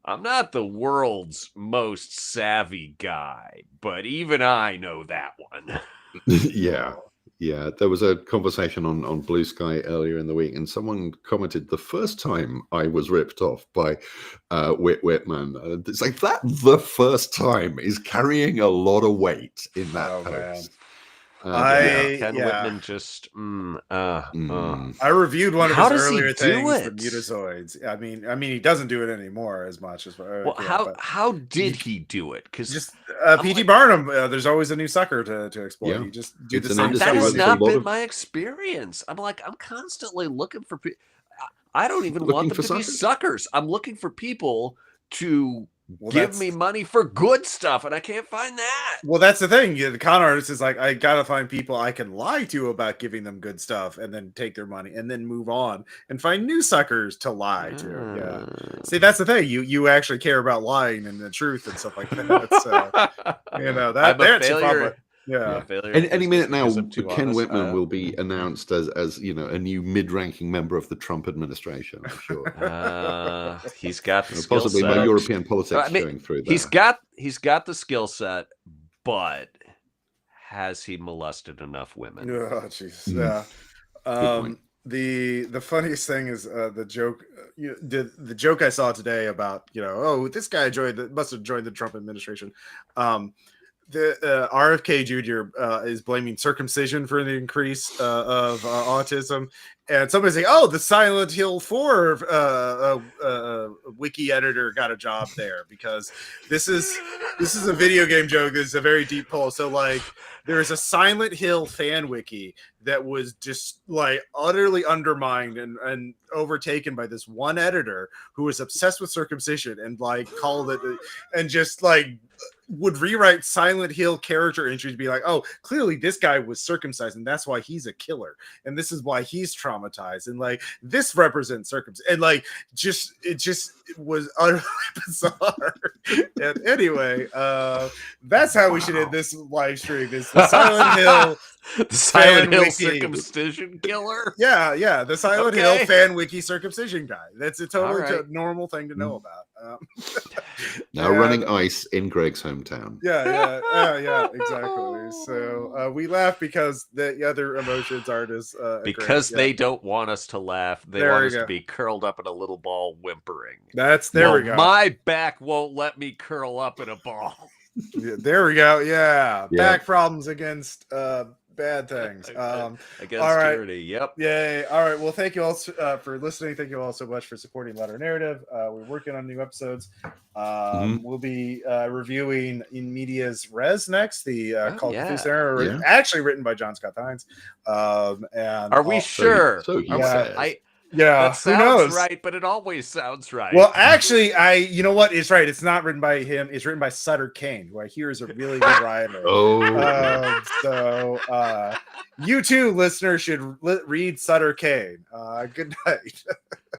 I'm not the world's most savvy guy, but even I know that one. Yeah. Yeah, there was a conversation on Blue Sky earlier in the week, and someone commented the first time I was ripped off by Whitman. It's like that. The first time is carrying a lot of weight in that post. Ken Whitman just. I reviewed one of his earlier things, the Mutazoids. I mean, he doesn't do it anymore as much as. Well, how did he do it? Because just P.T. Barnum. There's always a new sucker to explore. Yeah. You just do the that same. has not been my experience. I'm constantly looking for people. I don't even want them to be suckers. I'm looking for people to give me money for good stuff, and I can't find that. Well, that's the thing. The con artist is like, I gotta find people I can lie to about giving them good stuff, and then take their money, and then move on and find new suckers to lie to. Yeah. See, that's the thing. You actually care about lying and the truth and stuff like that. So, that's a problem. Yeah. Any minute now, Ken Whitman will be announced as a new mid-ranking member of the Trump administration. I'm sure. He's got the skill possibly set. my European politics going through there. He's got the skill set, but has he molested enough women? Oh, jeez. Yeah. The funniest thing is the joke. The joke I saw today about this guy must have joined the Trump administration. The RFK Jr. Is blaming circumcision for the increase of autism, and somebody's like, "Oh, the Silent Hill 4 wiki editor got a job there," because this is a video game joke. This is a very deep pull. So like, there is a Silent Hill fan wiki that was just like utterly undermined and overtaken by this one editor who was obsessed with circumcision and like called it and just like would rewrite Silent Hill character entries to be like, oh, clearly this guy was circumcised and that's why he's a killer and this is why he's traumatized and like this represents circumcision and like it was utterly bizarre. And anyway, that's how we should end this live stream. Is the Silent Hill the Silent Hill circumcision killer? Yeah, the Silent Hill fan wiki circumcision guy. That's a totally normal thing to know about. Now running ice in Greg's hometown. Yeah, exactly. So we laugh because the other emotions aren't as because great. They don't want us to laugh. They want us to be curled up in a little ball whimpering. We go. My back won't let me curl up in a ball. There we go. Yeah. Back problems against bad things. Against tyranny. Yep. Yay. All right. Well, thank you all for listening. Thank you all so much for supporting Letter Narrative. We're working on new episodes. We'll be reviewing In Medias Res next, the Call of Duty Center, actually written by John Scott Hines. And are we sure? So that sounds right, but it always sounds right. Well, actually, you know what? It's right. It's not written by him. It's written by Sutter Kane, who I hear is a really good writer. So you too, listeners, should read Sutter Kane. Good night.